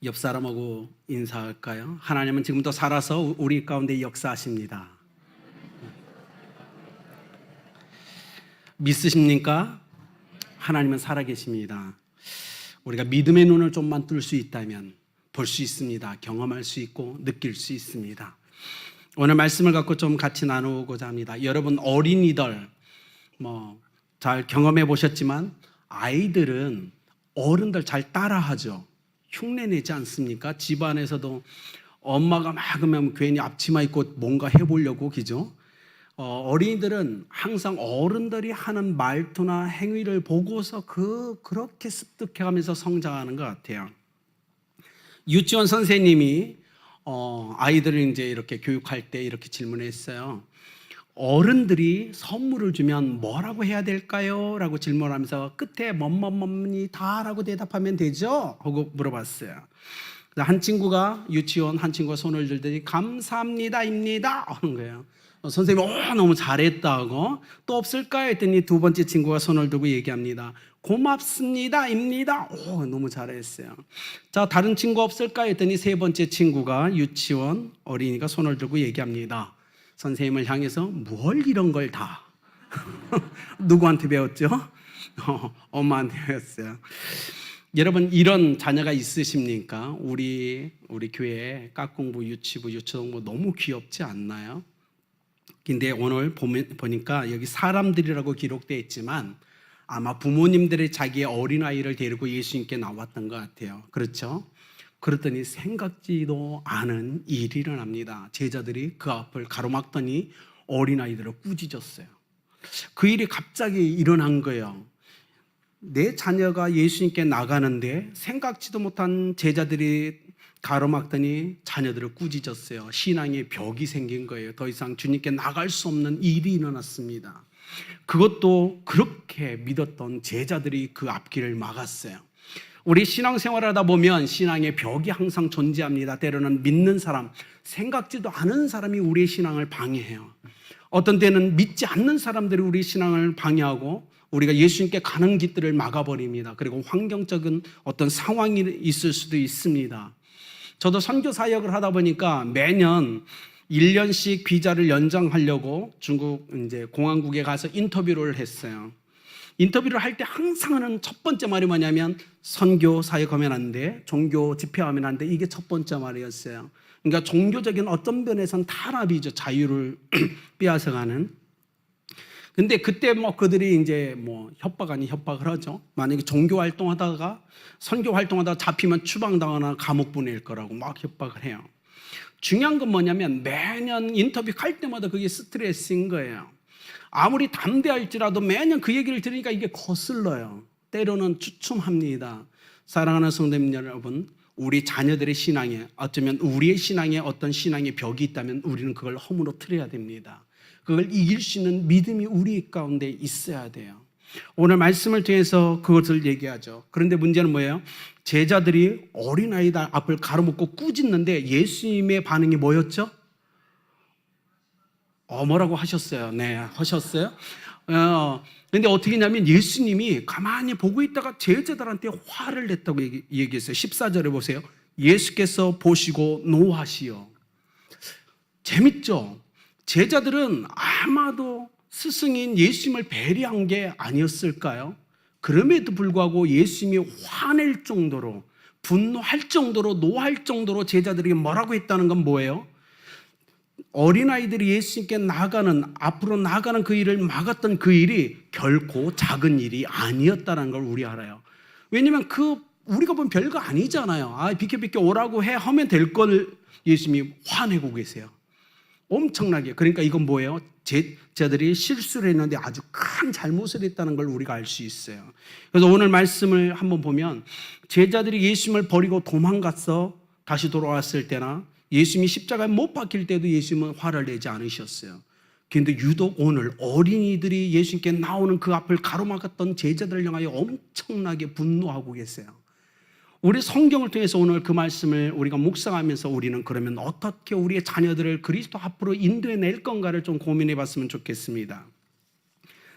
옆 사람하고 인사할까요? 하나님은 지금도 살아서 우리 가운데 역사하십니다. 믿으십니까? 하나님은 살아계십니다. 우리가 믿음의 눈을 좀만 뜰 수 있다면 볼 수 있습니다. 경험할 수 있고 느낄 수 있습니다. 오늘 말씀을 갖고 좀 같이 나누고자 합니다. 여러분 어린이들 잘 경험해 보셨지만 아이들은 어른들 잘 따라하죠. 흉내내지 않습니까? 집안에서도 엄마가 막 그러면 괜히 앞치마 입고 뭔가 해보려고 그죠? 어린이들은 항상 어른들이 하는 말투나 행위를 보고서 그렇게 습득해가면서 성장하는 것 같아요. 유치원 선생님이 아이들을 이제 이렇게 교육할 때 이렇게 질문했어요. 어른들이 선물을 주면 뭐라고 해야 될까요? 라고 질문하면서 끝에 뭐뭐뭐니다라고 대답하면 되죠? 하고 물어봤어요. 한 친구가 유치원 한 친구가 손을 들더니 감사합니다입니다 하는 거예요. 선생님이 너무 잘했다고. 또 없을까요? 했더니 두 번째 친구가 손을 들고 얘기합니다. 고맙습니다입니다. 너무 잘했어요. 자, 다른 친구 없을까요? 했더니 세 번째 친구가 유치원 어린이가 손을 들고 얘기합니다. 선생님을 향해서 뭘 이런 걸 다 누구한테 배웠죠? 엄마한테 배웠어요. 여러분 이런 자녀가 있으십니까? 우리 교회 깍공부, 유치부, 유초동부 너무 귀엽지 않나요? 근데 오늘 보니까 여기 사람들이라고 기록되어 있지만 아마 부모님들이 자기의 어린아이를 데리고 예수님께 나왔던 것 같아요. 그렇죠? 그랬더니 생각지도 않은 일이 일어납니다. 제자들이 그 앞을 가로막더니 어린아이들을 꾸짖었어요. 그 일이 갑자기 일어난 거예요. 내 자녀가 예수님께 나가는데 생각지도 못한 제자들이 가로막더니 자녀들을 꾸짖었어요. 신앙의 벽이 생긴 거예요. 더 이상 주님께 나갈 수 없는 일이 일어났습니다. 그것도 그렇게 믿었던 제자들이 그 앞길을 막았어요. 우리 신앙생활을 하다 보면 신앙의 벽이 항상 존재합니다. 때로는 믿는 사람, 생각지도 않은 사람이 우리의 신앙을 방해해요. 어떤 때는 믿지 않는 사람들이 우리 신앙을 방해하고 우리가 예수님께 가는 길들을 막아버립니다. 그리고 환경적인 어떤 상황이 있을 수도 있습니다. 저도 선교 사역을 하다 보니까 매년 1년씩 비자를 연장하려고 중국 이제 공항국에 가서 인터뷰를 했어요. 인터뷰를 할 때 항상 하는 첫 번째 말이 뭐냐면 선교 사역하면 안 돼, 종교 집회하면 안 돼. 이게 첫 번째 말이었어요. 그러니까 종교적인 어떤 면에서는 탄압이죠. 자유를 빼앗아가는. 근데 그때 그들이 이제 협박 아닌 협박을 하죠. 만약에 종교 활동하다가 선교 활동하다가 잡히면 추방당하거나 감옥 보낼 거라고 막 협박을 해요. 중요한 건 뭐냐면 매년 인터뷰 갈 때마다 그게 스트레스인 거예요. 아무리 담대할지라도 매년 그 얘기를 들으니까 이게 거슬러요. 때로는 주춤합니다. 사랑하는 성도님 여러분, 우리 자녀들의 신앙에 어쩌면 우리의 신앙에 어떤 신앙의 벽이 있다면 우리는 그걸 허물어뜨려야 됩니다. 그걸 이길 수 있는 믿음이 우리 가운데 있어야 돼요. 오늘 말씀을 통해서 그것을 얘기하죠. 그런데 문제는 뭐예요? 제자들이 어린아이들 앞을 가로막고 꾸짖는데 예수님의 반응이 뭐였죠? 뭐라고 하셨어요? 네, 하셨어요? 근데 어떻게 했냐면 예수님이 가만히 보고 있다가 제자들한테 화를 냈다고 얘기했어요. 14절에 보세요. 예수께서 보시고 노하시어. 재밌죠? 제자들은 아마도 스승인 예수님을 배려한 게 아니었을까요? 그럼에도 불구하고 예수님이 화낼 정도로, 분노할 정도로, 노할 정도로 제자들에게 뭐라고 했다는 건 뭐예요? 어린아이들이 예수님께 앞으로 나가는 그 일을 막았던 그 일이 결코 작은 일이 아니었다는 걸 우리 알아요. 왜냐면 우리가 보면 별거 아니잖아요. 비켜 오라고 하면 될 걸 예수님이 화내고 계세요. 엄청나게. 그러니까 이건 뭐예요? 제자들이 실수를 했는데 아주 큰 잘못을 했다는 걸 우리가 알 수 있어요. 그래서 오늘 말씀을 한번 보면 제자들이 예수님을 버리고 도망갔어 다시 돌아왔을 때나 예수님이 십자가에 못 박힐 때도 예수님은 화를 내지 않으셨어요. 그런데 유독 오늘 어린이들이 예수님께 나오는 그 앞을 가로막았던 제자들을 향하여 엄청나게 분노하고 계세요. 우리 성경을 통해서 오늘 그 말씀을 우리가 묵상하면서 우리는 그러면 어떻게 우리의 자녀들을 그리스도 앞으로 인도해낼 건가를 좀 고민해 봤으면 좋겠습니다.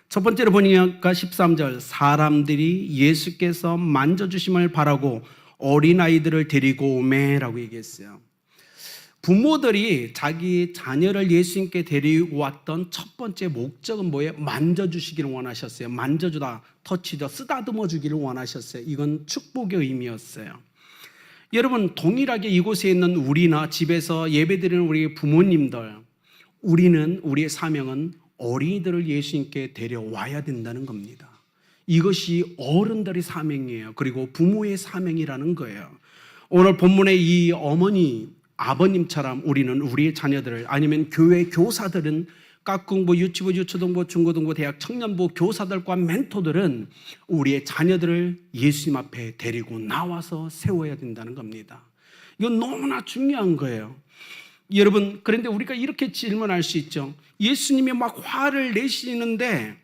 첫 번째로 보니까 13절 사람들이 예수께서 만져주심을 바라고 어린아이들을 데리고 오매라고 얘기했어요. 부모들이 자기 자녀를 예수님께 데리고 왔던 첫 번째 목적은 뭐예요? 만져주시기를 원하셨어요. 만져주다, 터치더, 쓰다듬어 주기를 원하셨어요. 이건 축복의 의미였어요. 여러분, 동일하게 이곳에 있는 우리나 집에서 예배드리는 우리 부모님들, 우리는, 우리의 사명은 어린이들을 예수님께 데려와야 된다는 겁니다. 이것이 어른들의 사명이에요. 그리고 부모의 사명이라는 거예요. 오늘 본문의 이 어머니, 아버님처럼 우리는 우리의 자녀들을, 아니면 교회 교사들은, 깍공부, 유치부, 유초등부, 중고등부, 대학, 청년부 교사들과 멘토들은 우리의 자녀들을 예수님 앞에 데리고 나와서 세워야 된다는 겁니다. 이건 너무나 중요한 거예요. 여러분, 그런데 우리가 이렇게 질문할 수 있죠. 예수님이 막 화를 내시는데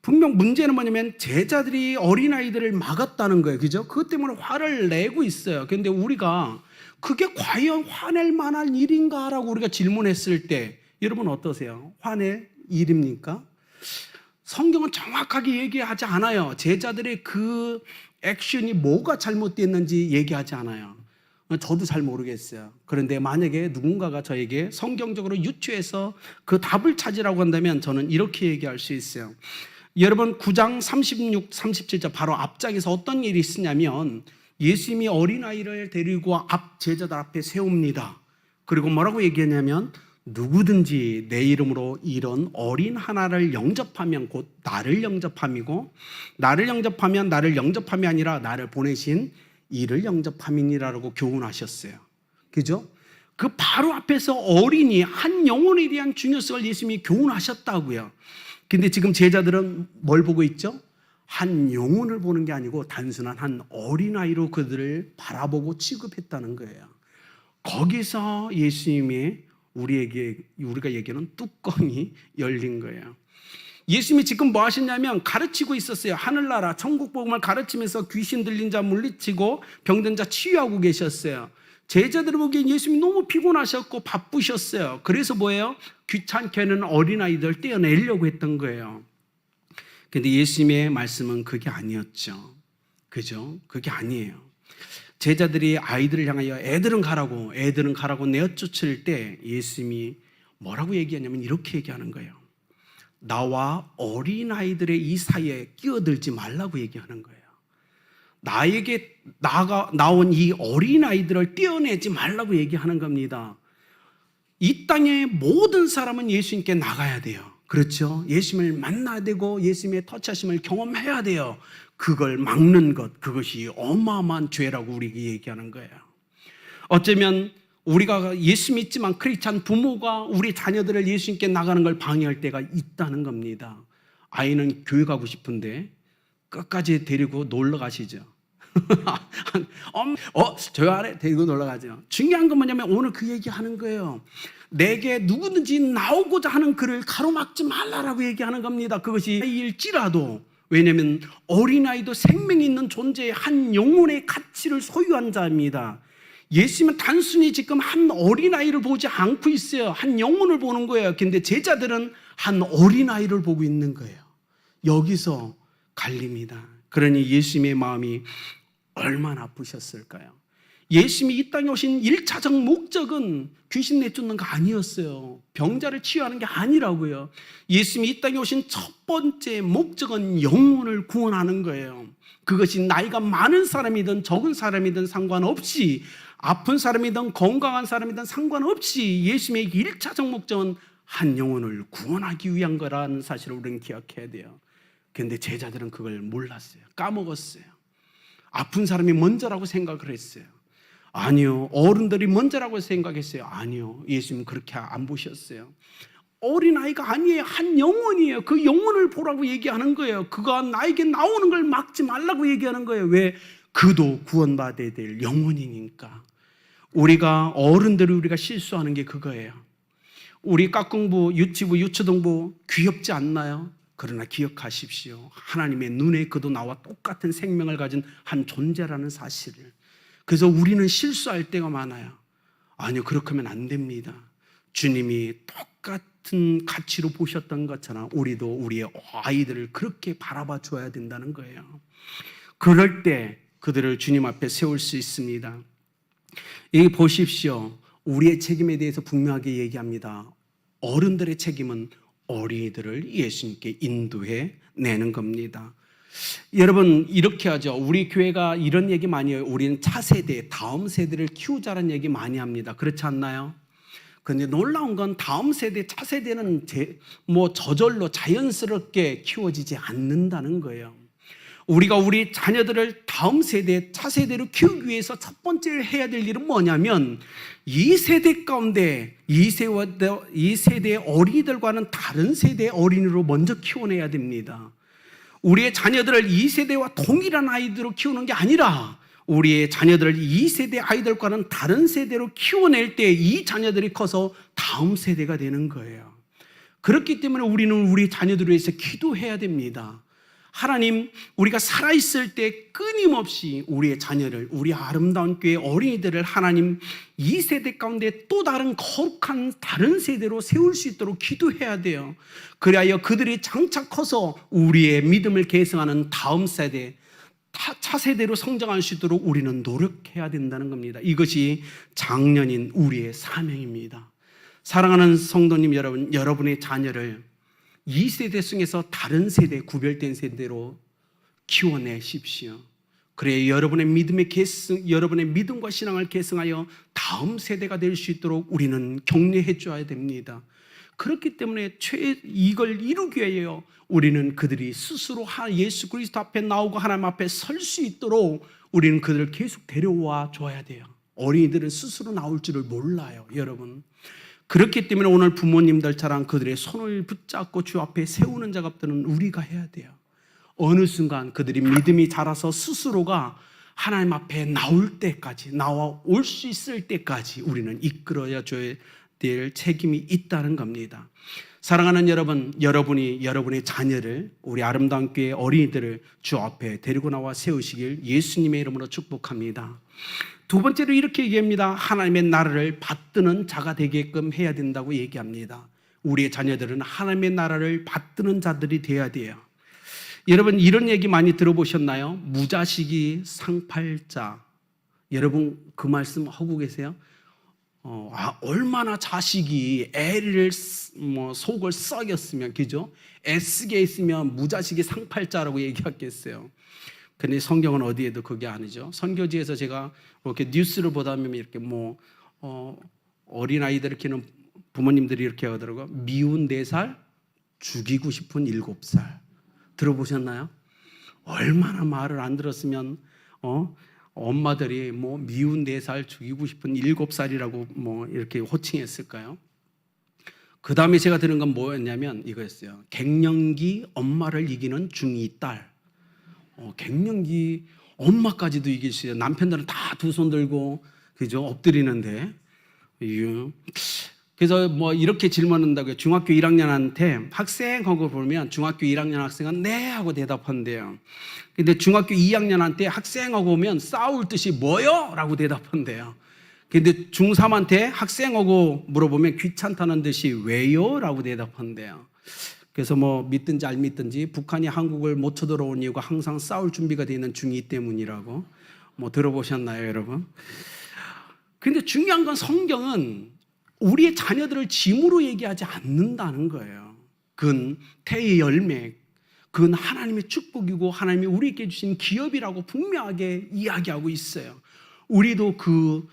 분명 문제는 뭐냐면 제자들이 어린아이들을 막았다는 거예요. 그죠? 그것 때문에 화를 내고 있어요. 그런데 우리가 그게 과연 화낼 만한 일인가? 라고 우리가 질문했을 때 여러분 어떠세요? 화낼 일입니까? 성경은 정확하게 얘기하지 않아요. 제자들의 그 액션이 뭐가 잘못됐는지 얘기하지 않아요. 저도 잘 모르겠어요. 그런데 만약에 누군가가 저에게 성경적으로 유추해서 그 답을 찾으라고 한다면 저는 이렇게 얘기할 수 있어요. 여러분 9장 36, 37절 바로 앞장에서 어떤 일이 있으냐면 예수님이 어린아이를 데리고 제자들 앞에 세웁니다. 그리고 뭐라고 얘기하냐면 누구든지 내 이름으로 이런 어린 하나를 영접하면 곧 나를 영접함이고 나를 영접하면 나를 영접함이 아니라 나를 보내신 이를 영접함이니라고 교훈하셨어요. 그죠? 그 바로 앞에서 어린이 한 영혼에 대한 중요성을 예수님이 교훈하셨다고요. 근데 지금 제자들은 뭘 보고 있죠? 한 영혼을 보는 게 아니고 단순한 한 어린아이로 그들을 바라보고 취급했다는 거예요. 거기서 예수님이 우리가 얘기하는 뚜껑이 열린 거예요. 예수님이 지금 뭐 하셨냐면 가르치고 있었어요. 하늘나라 천국 복음을 가르치면서 귀신 들린 자 물리치고 병든 자 치유하고 계셨어요. 제자들 보기엔 예수님이 너무 피곤하셨고 바쁘셨어요. 그래서 뭐예요? 귀찮게 하는 어린아이들 떼어내려고 했던 거예요. 근데 예수님의 말씀은 그게 아니었죠. 그죠? 그게 아니에요. 제자들이 아이들을 향하여 애들은 가라고 내어쫓을 때 예수님이 뭐라고 얘기하냐면 이렇게 얘기하는 거예요. 나와 어린아이들의 이 사이에 끼어들지 말라고 얘기하는 거예요. 나에게 나온 이 어린아이들을 떼어내지 말라고 얘기하는 겁니다. 이 땅의 모든 사람은 예수님께 나가야 돼요. 그렇죠? 예수님을 만나야 되고 예수님의 터치하심을 경험해야 돼요. 그걸 막는 것, 그것이 어마어마한 죄라고 우리에게 얘기하는 거예요. 어쩌면 우리가 예수 믿지만 크리스찬 부모가 우리 자녀들을 예수님께 나가는 걸 방해할 때가 있다는 겁니다. 아이는 교회 가고 싶은데 끝까지 데리고 놀러 가시죠. 저 안에 데리고 놀러 가죠. 중요한 건 뭐냐면 오늘 그 얘기 하는 거예요. 내게 누구든지 나오고자 하는 그를 가로막지 말라라고 얘기하는 겁니다. 그것이 일지라도. 왜냐하면 어린아이도 생명이 있는 존재의 한 영혼의 가치를 소유한 자입니다. 예수님은 단순히 지금 한 어린아이를 보지 않고 있어요. 한 영혼을 보는 거예요. 근데 제자들은 한 어린아이를 보고 있는 거예요. 여기서 갈립니다. 그러니 예수님의 마음이 얼마나 아프셨을까요? 예수님이 이 땅에 오신 1차적 목적은 귀신 내쫓는 거 아니었어요. 병자를 치유하는 게 아니라고요. 예수님이 이 땅에 오신 첫 번째 목적은 영혼을 구원하는 거예요. 그것이 나이가 많은 사람이든 적은 사람이든 상관없이, 아픈 사람이든 건강한 사람이든 상관없이 예수님의 1차적 목적은 한 영혼을 구원하기 위한 거라는 사실을 우리는 기억해야 돼요. 그런데 제자들은 그걸 몰랐어요. 까먹었어요. 아픈 사람이 먼저라고 생각을 했어요. 아니요. 어른들이 먼저라고 생각했어요. 아니요. 예수님은 그렇게 안 보셨어요. 어린아이가 아니에요. 한 영혼이에요. 그 영혼을 보라고 얘기하는 거예요. 그가 나에게 나오는 걸 막지 말라고 얘기하는 거예요. 왜? 그도 구원받아야 될 영혼이니까. 어른들이 우리가 실수하는 게 그거예요. 우리 깍공부, 유치부, 유초등부 귀엽지 않나요? 그러나 기억하십시오. 하나님의 눈에 그도 나와 똑같은 생명을 가진 한 존재라는 사실을. 그래서 우리는 실수할 때가 많아요. 아니요, 그렇게 하면 안 됩니다. 주님이 똑같은 가치로 보셨던 것처럼 우리도 우리의 아이들을 그렇게 바라봐 줘야 된다는 거예요. 그럴 때 그들을 주님 앞에 세울 수 있습니다. 여기 보십시오. 우리의 책임에 대해서 분명하게 얘기합니다. 어른들의 책임은 어린이들을 예수님께 인도해 내는 겁니다. 여러분, 이렇게 하죠. 우리 교회가 이런 얘기 많이 해요. 우리는 차세대, 다음 세대를 키우자는 얘기 많이 합니다. 그렇지 않나요? 그런데 놀라운 건 다음 세대, 차세대는 저절로 자연스럽게 키워지지 않는다는 거예요. 우리가 우리 자녀들을 다음 세대, 차세대로 키우기 위해서 첫 번째 해야 될 일은 뭐냐면 이 세대 가운데 이 세대의 어린이들과는 다른 세대의 어린이로 먼저 키워내야 됩니다. 우리의 자녀들을 이 세대와 동일한 아이들로 키우는 게 아니라 우리의 자녀들을 이 세대 아이들과는 다른 세대로 키워낼 때 이 자녀들이 커서 다음 세대가 되는 거예요. 그렇기 때문에 우리는 우리 자녀들을 위해서 기도해야 됩니다. 하나님, 우리가 살아있을 때 끊임없이 우리의 자녀를, 우리 아름다운 교회 어린이들을 하나님 이 세대 가운데 또 다른 거룩한 다른 세대로 세울 수 있도록 기도해야 돼요. 그리하여 그들이 장차 커서 우리의 믿음을 계승하는 다음 세대, 차세대로 성장할 수 있도록 우리는 노력해야 된다는 겁니다. 이것이 장년인 우리의 사명입니다. 사랑하는 성도님 여러분, 여러분의 자녀를 이 세대 중에서 다른 세대, 구별된 세대로 키워내십시오. 그래 여러분의 믿음의 계승, 여러분의 믿음과 신앙을 계승하여 다음 세대가 될 수 있도록 우리는 격려해 줘야 됩니다. 그렇기 때문에 이걸 이루기 위하여 우리는 그들이 스스로 예수 그리스도 앞에 나오고 하나님 앞에 설 수 있도록 우리는 그들을 계속 데려와 줘야 돼요. 어린이들은 스스로 나올 줄을 몰라요, 여러분. 그렇기 때문에 오늘 부모님들처럼 그들의 손을 붙잡고 주 앞에 세우는 작업들은 우리가 해야 돼요. 어느 순간 그들이 믿음이 자라서 스스로가 하나님 앞에 나올 때까지, 나와 올 수 있을 때까지 우리는 이끌어야 줘야 될 책임이 있다는 겁니다. 사랑하는 여러분, 여러분이 여러분의 자녀를, 우리 아름다운 교회 어린이들을 주 앞에 데리고 나와 세우시길 예수님의 이름으로 축복합니다. 두 번째로 이렇게 얘기합니다. 하나님의 나라를 받드는 자가 되게끔 해야 된다고 얘기합니다. 우리의 자녀들은 하나님의 나라를 받드는 자들이 되어야 돼요. 여러분, 이런 얘기 많이 들어보셨나요? 무자식이 상팔자. 여러분 그 말씀 하고 계세요? 얼마나 자식이 애를 속을 썩였으면, 그죠? 애쓰게 있으면 무자식이 상팔자라고 얘기하겠어요. 근데 성경은 어디에도 그게 아니죠. 선교지에서 제가 이렇게 뉴스를 보다 보면 이렇게 어린아이들을 키우는 부모님들이 이렇게 하더라고요. 미운 4살, 죽이고 싶은 7살. 들어보셨나요? 얼마나 말을 안 들었으면 엄마들이 미운 4살, 죽이고 싶은 7살이라고 이렇게 호칭했을까요? 그 다음에 제가 들은 건 뭐였냐면 이거였어요. 갱년기 엄마를 이기는 중2 딸. 갱년기 엄마까지도 이길 수 있어요. 남편들은 다 두 손 들고, 그죠? 엎드리는데. 그래서 이렇게 질문한다고요. 중학교 1학년한테 학생하고 보면 중학교 1학년 학생은 네 하고 대답한대요. 근데 중학교 2학년한테 학생하고 오면 싸울 듯이 뭐요? 라고 대답한대요. 근데 중3한테 학생하고 물어보면 귀찮다는 듯이 왜요? 라고 대답한대요. 그래서 믿든지 안 믿든지 북한이 한국을 못 쳐들어온 이유가 항상 싸울 준비가 되어 있는 중2 때문이라고 들어보셨나요, 여러분? 근데 중요한 건 성경은 우리의 자녀들을 짐으로 얘기하지 않는다는 거예요. 그건 태의 열매, 그건 하나님의 축복이고 하나님이 우리에게 주신 기업이라고 분명하게 이야기하고 있어요. 우리도 그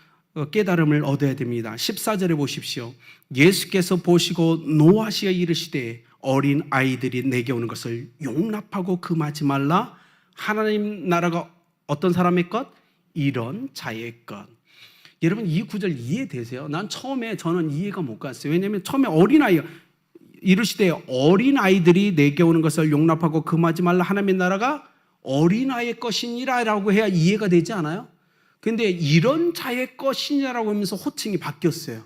깨달음을 얻어야 됩니다. 14절에 보십시오. 예수께서 보시고 노하시어 이르시되 어린 아이들이 내게 오는 것을 용납하고 금하지 말라. 하나님 나라가 어떤 사람의 것? 이런 자의 것. 여러분 이 구절 이해되세요? 난 처음에 저는 이해가 못 갔어요. 왜냐하면 처음에 어린아이 이르시되 어린아이들이 내게 오는 것을 용납하고 금하지 말라. 하나님의 나라가 어린아이의 것이니라 라고 해야 이해가 되지 않아요? 근데 이런 자의 것이냐라고 하면서 호칭이 바뀌었어요.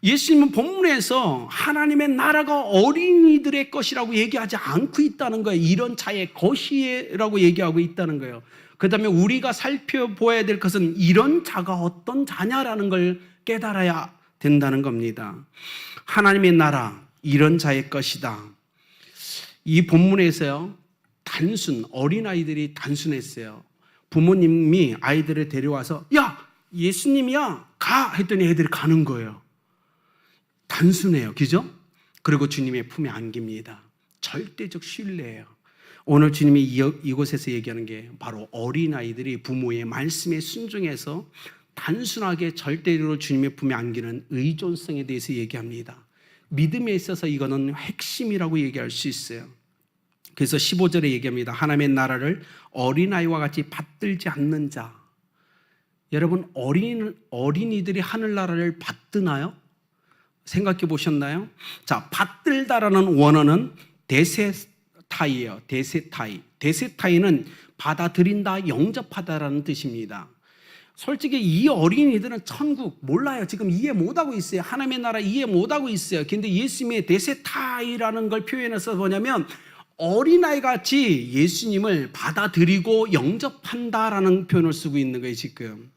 예수님은 본문에서 하나님의 나라가 어린이들의 것이라고 얘기하지 않고 있다는 거예요. 이런 자의 것이라고 얘기하고 있다는 거예요. 그 다음에 우리가 살펴보아야 될 것은 이런 자가 어떤 자냐라는 걸 깨달아야 된다는 겁니다. 하나님의 나라, 이런 자의 것이다. 이 본문에서요, 어린아이들이 단순했어요. 부모님이 아이들을 데려와서 야, 예수님이야, 가 했더니 애들이 가는 거예요. 단순해요. 그죠? 그리고 주님의 품에 안깁니다. 절대적 신뢰예요. 오늘 주님이 이곳에서 얘기하는 게 바로 어린아이들이 부모의 말씀에 순종해서 단순하게 절대로 주님의 품에 안기는 의존성에 대해서 얘기합니다. 믿음에 있어서 이거는 핵심이라고 얘기할 수 있어요. 그래서 15절에 얘기합니다. 하나님의 나라를 어린아이와 같이 받들지 않는 자. 여러분, 어린이들이 하늘나라를 받드나요? 생각해 보셨나요? 자, 받들다라는 원어는 데세타이예요. 데세타이. 데세타이는 받아들인다, 영접하다라는 뜻입니다. 솔직히 이 어린이들은 천국 몰라요. 지금 이해 못하고 있어요. 하나님의 나라 이해 못하고 있어요. 근데 예수님의 데세타이라는 걸 표현해서 뭐냐면 어린아이 같이 예수님을 받아들이고 영접한다라는 표현을 쓰고 있는 거예요. 지금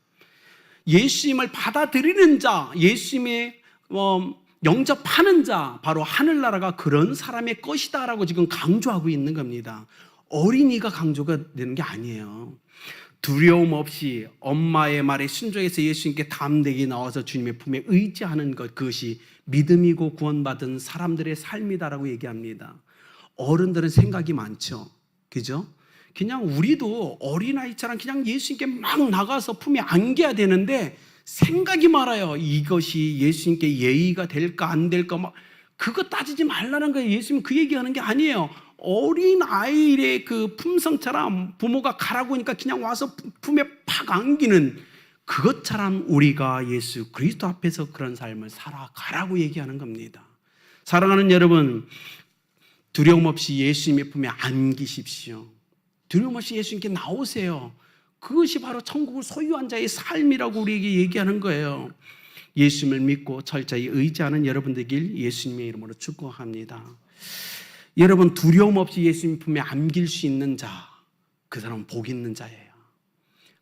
예수님을 받아들이는 자, 예수님의 영접하는 자, 바로 하늘나라가 그런 사람의 것이다라고 지금 강조하고 있는 겁니다. 어린이가 강조가 되는 게 아니에요. 두려움 없이 엄마의 말에 순종해서 예수님께 담대히 나와서 주님의 품에 의지하는 것, 그것이 믿음이고 구원받은 사람들의 삶이다라고 얘기합니다. 어른들은 생각이 많죠. 그죠? 그냥 우리도 어린아이처럼 그냥 예수님께 막 나가서 품에 안겨야 되는데 생각이 많아요. 이것이 예수님께 예의가 될까 안 될까 막 그거 따지지 말라는 거예요. 예수님 그 얘기하는 게 아니에요. 어린아이의 그 품성처럼 부모가 가라고 하니까 그냥 와서 품에 팍 안기는 그것처럼 우리가 예수 그리스도 앞에서 그런 삶을 살아가라고 얘기하는 겁니다. 사랑하는 여러분, 두려움 없이 예수님의 품에 안기십시오. 두려움 없이 예수님께 나오세요. 그것이 바로 천국을 소유한 자의 삶이라고 우리에게 얘기하는 거예요. 예수님을 믿고 철저히 의지하는 여러분 되길 예수님의 이름으로 축복합니다. 여러분, 두려움 없이 예수님 품에 안길 수 있는 자, 그 사람은 복 있는 자예요.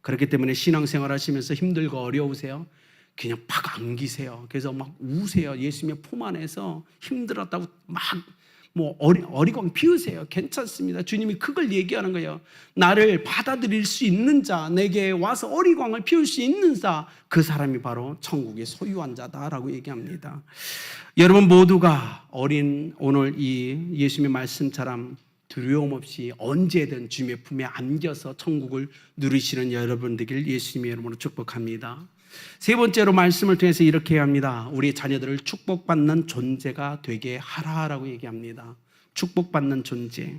그렇기 때문에 신앙생활 하시면서 힘들고 어려우세요? 그냥 팍 안기세요. 그래서 막 우세요. 예수님의 품 안에서 힘들었다고 막 어리광 피우세요. 괜찮습니다. 주님이 그걸 얘기하는 거예요. 나를 받아들일 수 있는 자, 내게 와서 어리광을 피울 수 있는 자, 그 사람이 바로 천국의 소유한 자다라고 얘기합니다. 여러분 모두가 오늘 이 예수님의 말씀처럼 두려움 없이 언제든 주님의 품에 안겨서 천국을 누리시는 여러분 되길 예수님의 이름으로 축복합니다. 세 번째로 말씀을 통해서 이렇게 합니다. 우리 자녀들을 축복받는 존재가 되게 하라라고 얘기합니다. 축복받는 존재.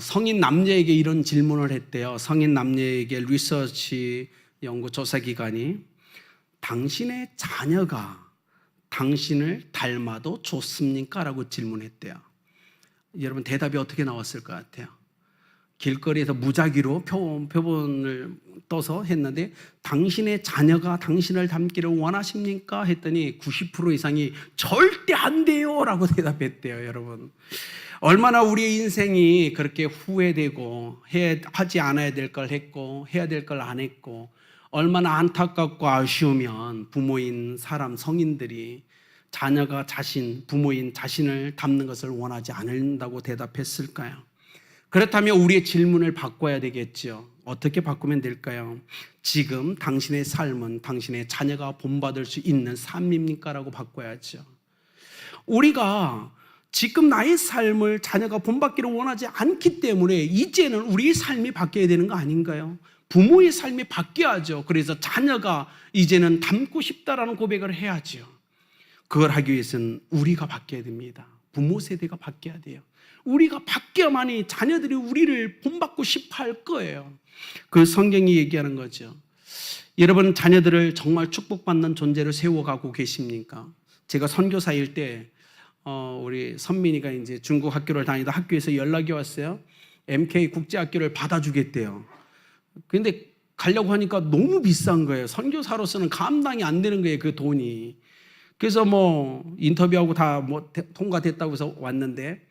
성인 남녀에게 이런 질문을 했대요. 성인 남녀에게 리서치 연구 조사기관이 당신의 자녀가 당신을 닮아도 좋습니까? 라고 질문했대요. 여러분 대답이 어떻게 나왔을 것 같아요? 길거리에서 무작위로 표본을 떠서 했는데 당신의 자녀가 당신을 닮기를 원하십니까? 했더니 90% 이상이 절대 안 돼요 라고 대답했대요. 여러분 얼마나 우리의 인생이 그렇게 후회되고 하지 않아야 될 걸 했고 해야 될 걸 안 했고 얼마나 안타깝고 아쉬우면 부모인 사람 성인들이 자녀가 부모인 자신을 닮는 것을 원하지 않는다고 대답했을까요? 그렇다면 우리의 질문을 바꿔야 되겠죠. 어떻게 바꾸면 될까요? 지금 당신의 삶은 당신의 자녀가 본받을 수 있는 삶입니까? 라고 바꿔야죠. 우리가 지금 나의 삶을 자녀가 본받기를 원하지 않기 때문에 이제는 우리의 삶이 바뀌어야 되는 거 아닌가요? 부모의 삶이 바뀌어야죠. 그래서 자녀가 이제는 닮고 싶다라는 고백을 해야죠. 그걸 하기 위해서는 우리가 바뀌어야 됩니다. 부모 세대가 바뀌어야 돼요. 우리가 바뀌어야만이 자녀들이 우리를 본받고 싶어 할 거예요. 그 성경이 얘기하는 거죠. 여러분 자녀들을 정말 축복받는 존재로 세워가고 계십니까? 제가 선교사일 때 우리 선민이가 이제 중국 학교를 다니다 학교에서 연락이 왔어요. MK 국제학교를 받아주겠대요. 근데 가려고 하니까 너무 비싼 거예요. 선교사로서는 감당이 안 되는 거예요. 그 돈이. 그래서 인터뷰하고 다 통과됐다고 해서 왔는데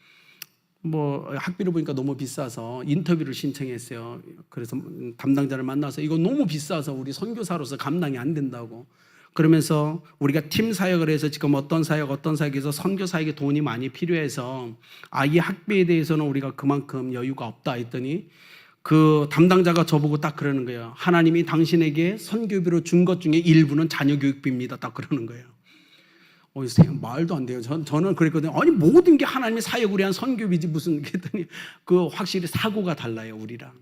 학비를 보니까 너무 비싸서 인터뷰를 신청했어요. 그래서 담당자를 만나서 이거 너무 비싸서 우리 선교사로서 감당이 안 된다고. 그러면서 우리가 팀 사역을 해서 지금 어떤 사역에서 선교 사역에 돈이 많이 필요해서 아이 학비에 대해서는 우리가 그만큼 여유가 없다 했더니 그 담당자가 저보고 딱 그러는 거예요. 하나님이 당신에게 선교비로 준 것 중에 일부는 자녀 교육비입니다. 딱 그러는 거예요. 말도 안 돼요. 저는 그랬거든요. 아니, 모든 게 하나님의 사역을 위한 선교비지 무슨, 그랬더니 그 확실히 사고가 달라요, 우리랑.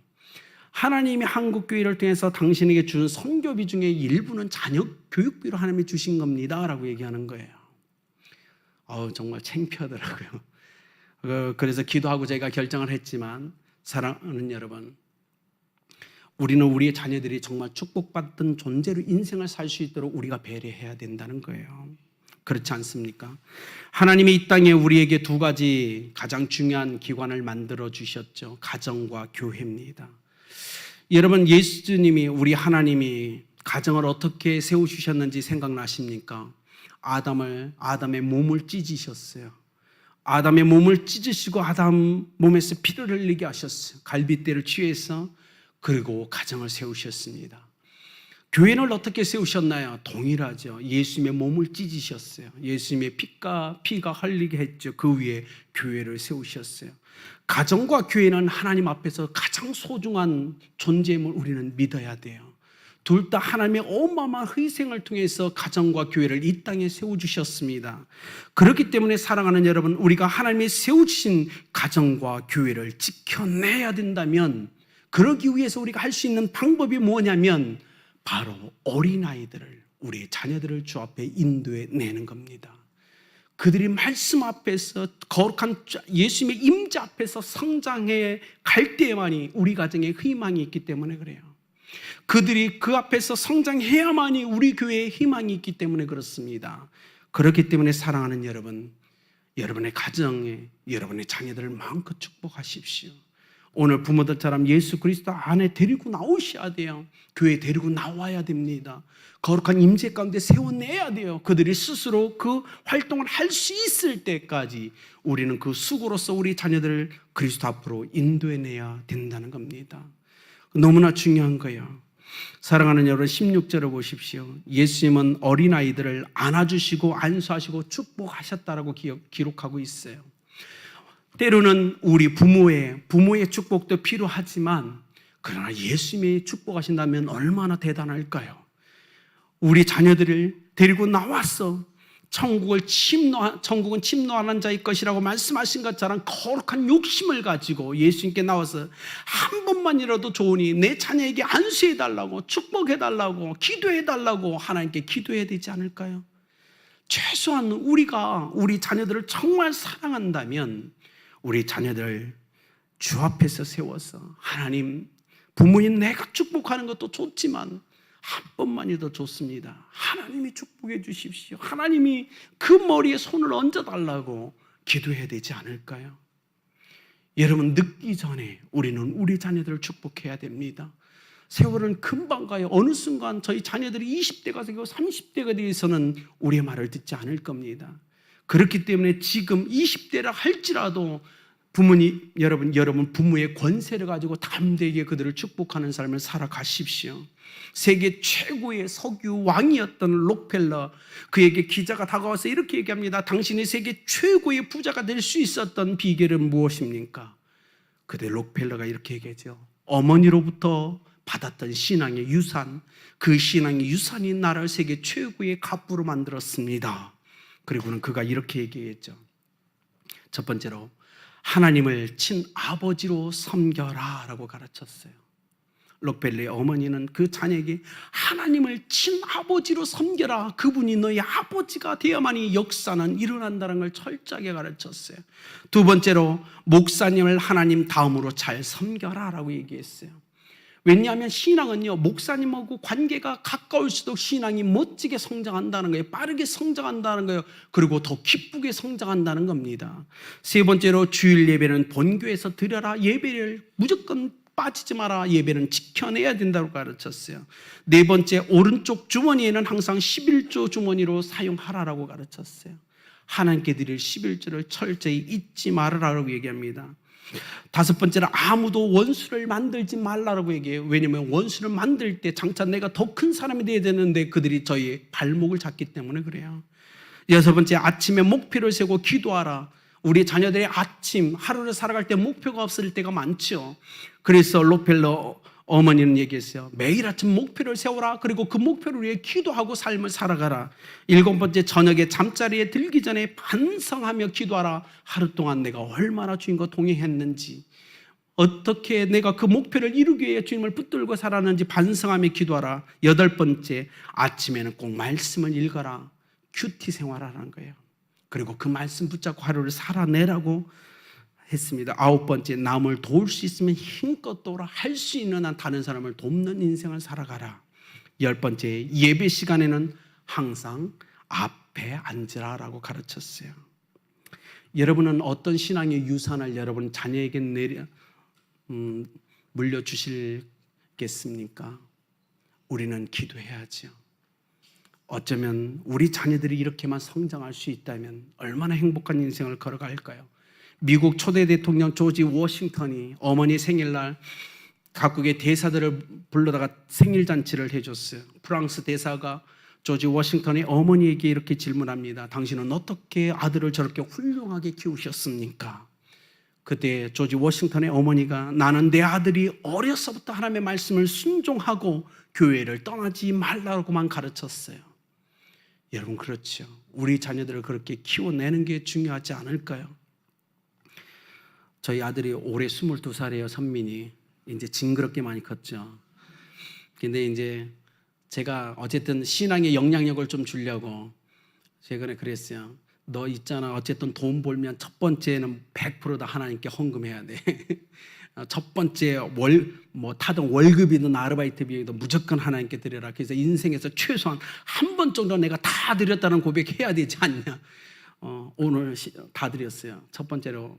하나님이 한국교회를 통해서 당신에게 주는 선교비 중에 일부는 자녀 교육비로 하나님이 주신 겁니다. 라고 얘기하는 거예요. 정말 창피하더라고요. 그래서 기도하고 제가 결정을 했지만, 사랑하는 여러분, 우리는 우리의 자녀들이 정말 축복받던 존재로 인생을 살 수 있도록 우리가 배려해야 된다는 거예요. 그렇지 않습니까? 하나님이 이 땅에 우리에게 두 가지 가장 중요한 기관을 만들어 주셨죠. 가정과 교회입니다. 여러분, 예수님이, 우리 하나님이 가정을 어떻게 세우주셨는지 생각나십니까? 아담의 몸을 찢으셨어요. 아담의 몸을 찢으시고 아담 몸에서 피를 흘리게 하셨어요. 갈빗대를 취해서. 그리고 가정을 세우셨습니다. 교회를 어떻게 세우셨나요? 동일하죠. 예수님의 몸을 찢으셨어요. 예수님의 피가 흘리게 했죠. 그 위에 교회를 세우셨어요. 가정과 교회는 하나님 앞에서 가장 소중한 존재임을 우리는 믿어야 돼요. 둘 다 하나님의 어마어마한 희생을 통해서 가정과 교회를 이 땅에 세워주셨습니다. 그렇기 때문에 사랑하는 여러분, 우리가 하나님이 세우신 가정과 교회를 지켜내야 된다면, 그러기 위해서 우리가 할 수 있는 방법이 뭐냐면 바로 어린아이들을, 우리의 자녀들을 주 앞에 인도해 내는 겁니다. 그들이 말씀 앞에서, 거룩한 예수님의 임재 앞에서 성장해 갈 때만이 우리 가정에 희망이 있기 때문에 그래요. 그들이 그 앞에서 성장해야만이 우리 교회에 희망이 있기 때문에 그렇습니다. 그렇기 때문에 사랑하는 여러분, 여러분의 가정에 여러분의 자녀들을 마음껏 축복하십시오. 오늘 부모들처럼 예수 그리스도 안에 데리고 나오셔야 돼요. 교회에 데리고 나와야 됩니다. 거룩한 임재 가운데 세워내야 돼요. 그들이 스스로 그 활동을 할 수 있을 때까지 우리는 그 수고로서 우리 자녀들을 그리스도 앞으로 인도해내야 된다는 겁니다. 너무나 중요한 거예요. 사랑하는 여러분, 16절을 보십시오. 예수님은 어린아이들을 안아주시고 안수하시고 축복하셨다라고 기록하고 있어요. 때로는 우리 부모의 축복도 필요하지만, 그러나 예수님이 축복하신다면 얼마나 대단할까요? 우리 자녀들을 데리고 나와서 천국은 침노하는 자의 것이라고 말씀하신 것처럼 거룩한 욕심을 가지고 예수님께 나와서 한 번만이라도 좋으니 내 자녀에게 안수해달라고, 축복해달라고, 기도해달라고 하나님께 기도해야 되지 않을까요? 최소한 우리가 우리 자녀들을 정말 사랑한다면 우리 자녀들 주 앞에서 세워서, 하나님, 부모인 내가 축복하는 것도 좋지만 한 번만이라도 좋습니다. 하나님이 축복해 주십시오. 하나님이 그 머리에 손을 얹어달라고 기도해야 되지 않을까요? 여러분, 늦기 전에 우리는 우리 자녀들을 축복해야 됩니다. 세월은 금방 가요. 어느 순간 저희 자녀들이 20대가 되고 30대가 되어서는 우리의 말을 듣지 않을 겁니다. 그렇기 때문에 지금 20대라 할지라도 부모님, 여러분 부모의 권세를 가지고 담대하게 그들을 축복하는 삶을 살아가십시오. 세계 최고의 석유 왕이었던 록펠러, 그에게 기자가 다가와서 이렇게 얘기합니다. 당신이 세계 최고의 부자가 될 수 있었던 비결은 무엇입니까? 그때 록펠러가 이렇게 얘기하죠. 어머니로부터 받았던 신앙의 유산, 그 신앙의 유산이 나를 세계 최고의 갑부로 만들었습니다. 그리고는 그가 이렇게 얘기했죠. 첫 번째로, 하나님을 친아버지로 섬겨라 라고 가르쳤어요. 록펠러의 어머니는 그 자녀에게 하나님을 친아버지로 섬겨라, 그분이 너의 아버지가 되어야만이 역사는 일어난다는 걸 철저하게 가르쳤어요. 두 번째로, 목사님을 하나님 다음으로 잘 섬겨라 라고 얘기했어요. 왜냐하면 신앙은요, 목사님하고 관계가 가까울수록 신앙이 멋지게 성장한다는 거예요. 빠르게 성장한다는 거예요. 그리고 더 기쁘게 성장한다는 겁니다. 세 번째로, 주일 예배는 본교에서 드려라. 예배를 무조건 빠지지 마라. 예배는 지켜내야 된다고 가르쳤어요. 네 번째, 오른쪽 주머니에는 항상 11조 주머니로 사용하라라고 가르쳤어요. 하나님께 드릴 11조를 철저히 잊지 말아라라고 얘기합니다. 다섯 번째는, 아무도 원수를 만들지 말라라고 얘기해요. 왜냐하면 원수를 만들 때 장차 내가 더 큰 사람이 되어야 되는데 그들이 저희 발목을 잡기 때문에 그래요. 여섯 번째, 아침에 목표를 세우고 기도하라. 우리 자녀들의 아침, 하루를 살아갈 때 목표가 없을 때가 많죠. 그래서 록펠러 어머니는 얘기했어요. 매일 아침 목표를 세워라. 그리고 그 목표를 위해 기도하고 삶을 살아가라. 7번째, 저녁에 잠자리에 들기 전에 반성하며 기도하라. 하루 동안 내가 얼마나 주님과 동행했는지, 어떻게 내가 그 목표를 이루기 위해 주님을 붙들고 살았는지 반성하며 기도하라. 8번째, 아침에는 꼭 말씀을 읽어라. 큐티 생활하라는 거예요. 그리고 그 말씀 붙잡고 하루를 살아내라고 했습니다. 9번째, 남을 도울 수 있으면 힘껏 도우라. 할 수 있는 한 다른 사람을 돕는 인생을 살아가라. 10번째, 예배 시간에는 항상 앞에 앉으라라고 가르쳤어요. 여러분은 어떤 신앙의 유산을 여러분 자녀에게 물려주시겠습니까? 우리는 기도해야죠. 어쩌면 우리 자녀들이 이렇게만 성장할 수 있다면 얼마나 행복한 인생을 걸어갈까요? 미국 초대 대통령 조지 워싱턴이 어머니 생일날 각국의 대사들을 불러다가 생일잔치를 해줬어요. 프랑스 대사가 조지 워싱턴의 어머니에게 이렇게 질문합니다. 당신은 어떻게 아들을 저렇게 훌륭하게 키우셨습니까? 그때 조지 워싱턴의 어머니가 나는 내 아들이 어려서부터 하나님의 말씀을 순종하고 교회를 떠나지 말라고만 가르쳤어요. 여러분, 그렇죠. 우리 자녀들을 그렇게 키워내는 게 중요하지 않을까요? 저희 아들이 올해 22살이에요. 선민이. 이제 징그럽게 많이 컸죠. 근데 이제 제가 어쨌든 신앙의 영향력을 좀 주려고 최근에 그랬어요. 너 있잖아. 어쨌든 돈 벌면 첫 번째는 100% 다 하나님께 헌금해야 돼. 첫 번째 타던 월급이든 아르바이트 비용이든 무조건 하나님께 드려라. 그래서 인생에서 최소한 한 번 정도 내가 다 드렸다는 고백해야 되지 않냐. 오늘 다 드렸어요. 첫 번째로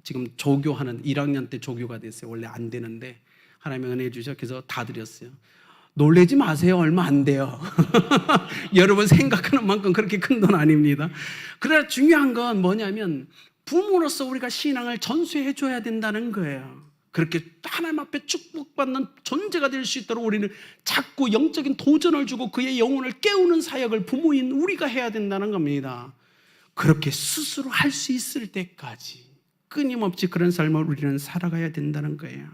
지금 조교하는 1학년 때 조교가 됐어요. 원래 안 되는데 하나님의 은혜 주셔. 그래서 다 드렸어요. 놀라지 마세요. 얼마 안 돼요. 여러분 생각하는 만큼 그렇게 큰 돈 아닙니다. 그러나 중요한 건 뭐냐면 부모로서 우리가 신앙을 전수해 줘야 된다는 거예요. 그렇게 하나님 앞에 축복받는 존재가 될 수 있도록 우리는 자꾸 영적인 도전을 주고 그의 영혼을 깨우는 사역을 부모인 우리가 해야 된다는 겁니다. 그렇게 스스로 할 수 있을 때까지 끊임없이 그런 삶을 우리는 살아가야 된다는 거예요.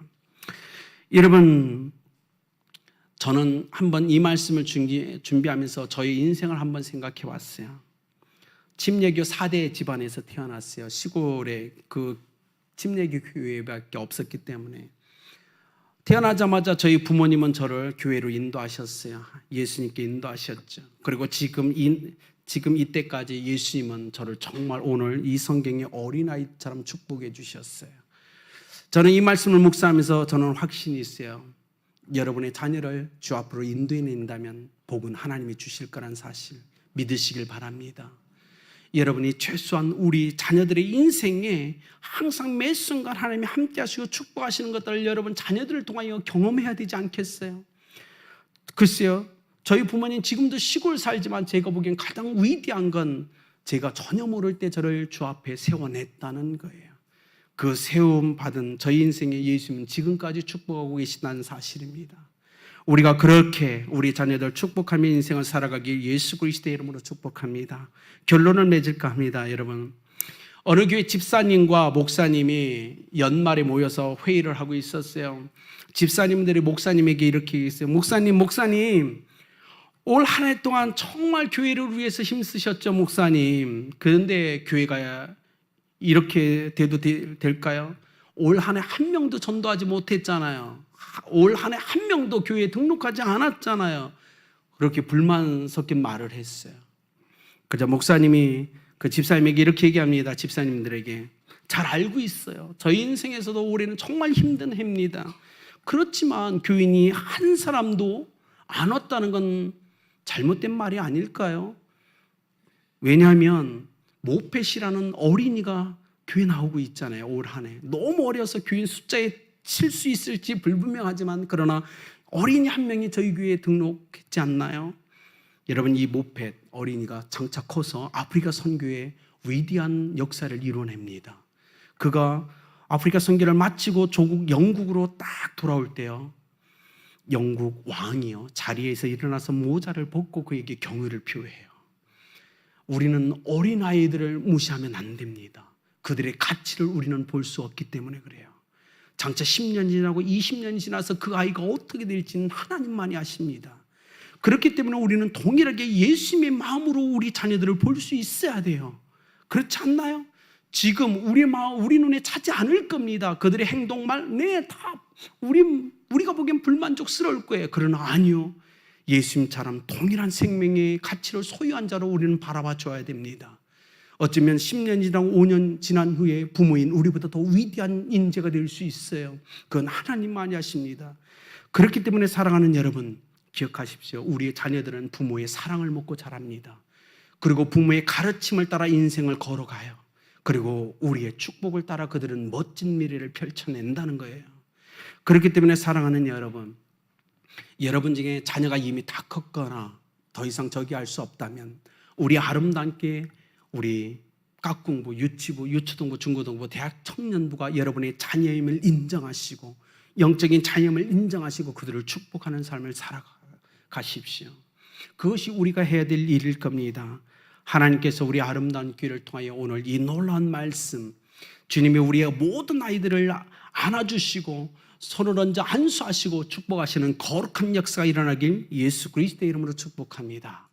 여러분, 저는 한번 이 말씀을 준비하면서 저의 인생을 한번 생각해 봤어요. 침례교 4대 집안에서 태어났어요. 시골에 그 침례교 교회밖에 없었기 때문에 태어나자마자 저희 부모님은 저를 교회로 인도하셨어요. 예수님께 인도하셨죠. 그리고 지금 이때까지 예수님은 저를 정말 오늘 이 성경의 어린아이처럼 축복해 주셨어요. 저는 이 말씀을 묵상하면서 저는 확신이 있어요. 여러분의 자녀를 주 앞으로 인도해낸다면 복은 하나님이 주실 거란 사실 믿으시길 바랍니다. 여러분이 최소한 우리 자녀들의 인생에 항상 매 순간 하나님이 함께 하시고 축복하시는 것들을 여러분 자녀들을 통하여 경험해야 되지 않겠어요? 글쎄요, 저희 부모님 지금도 시골 살지만 제가 보기엔 가장 위대한 건 제가 전혀 모를 때 저를 주 앞에 세워냈다는 거예요. 그 세움 받은 저희 인생의 예수님은 지금까지 축복하고 계시다는 사실입니다. 우리가 그렇게 우리 자녀들 축복하며 인생을 살아가기 예수 그리스도의 이름으로 축복합니다. 결론을 맺을까 합니다. 여러분, 어느 교회 집사님과 목사님이 연말에 모여서 회의를 하고 있었어요. 집사님들이 목사님에게 이렇게 얘기했어요. 목사님 올 한 해 동안 정말 교회를 위해서 힘쓰셨죠, 목사님. 그런데 교회가 이렇게 돼도 될까요? 올 한 해 한 명도 전도하지 못했잖아요. 올 한 해 한 명도 교회에 등록하지 않았잖아요. 그렇게 불만 섞인 말을 했어요. 그저 목사님이 그 집사님에게 이렇게 얘기합니다. 집사님들에게 잘 알고 있어요. 저희 인생에서도 올해는 정말 힘든 해입니다. 그렇지만 교인이 한 사람도 안 왔다는 건 잘못된 말이 아닐까요? 왜냐하면 모펫이라는 어린이가 교회 나오고 있잖아요. 올 한 해 너무 어려서 교인 숫자에 칠 수 있을지 불분명하지만 그러나 어린이 한 명이 저희 교회에 등록했지 않나요? 여러분, 이 모펫 어린이가 장차 커서 아프리카 선교의 위대한 역사를 이뤄냅니다. 그가 아프리카 선교를 마치고 조국 영국으로 딱 돌아올 때요, 영국 왕이요 자리에서 일어나서 모자를 벗고 그에게 경의를 표해요. 우리는 어린아이들을 무시하면 안 됩니다. 그들의 가치를 우리는 볼 수 없기 때문에 그래요. 장차 10년 지나고 20년 지나서 그 아이가 어떻게 될지는 하나님만이 아십니다. 그렇기 때문에 우리는 동일하게 예수님의 마음으로 우리 자녀들을 볼 수 있어야 돼요. 그렇지 않나요? 지금 우리 마음, 우리 눈에 차지 않을 겁니다. 그들의 행동, 말, 다 우리가 보기엔 불만족스러울 거예요. 그러나 아니요. 예수님처럼 동일한 생명의 가치를 소유한 자로 우리는 바라봐 줘야 됩니다. 어쩌면 10년 지나고 5년 지난 후에 부모인 우리보다 더 위대한 인재가 될 수 있어요. 그건 하나님만이 아십니다. 그렇기 때문에 사랑하는 여러분, 기억하십시오. 우리의 자녀들은 부모의 사랑을 먹고 자랍니다. 그리고 부모의 가르침을 따라 인생을 걸어가요. 그리고 우리의 축복을 따라 그들은 멋진 미래를 펼쳐낸다는 거예요. 그렇기 때문에 사랑하는 여러분, 여러분 중에 자녀가 이미 다 컸거나 더 이상 저기 할 수 없다면 우리 아름답게 우리 깍공부, 유치부, 유초등부, 중고등부, 대학 청년부가 여러분의 자녀임을 인정하시고 영적인 자녀임을 인정하시고 그들을 축복하는 삶을 살아가십시오. 그것이 우리가 해야 될 일일 겁니다. 하나님께서 우리 아름다운 귀를 통하여 오늘 이 놀라운 말씀, 주님이 우리의 모든 아이들을 안아주시고 손을 얹어 안수하시고 축복하시는 거룩한 역사가 일어나길 예수 그리스도의 이름으로 축복합니다.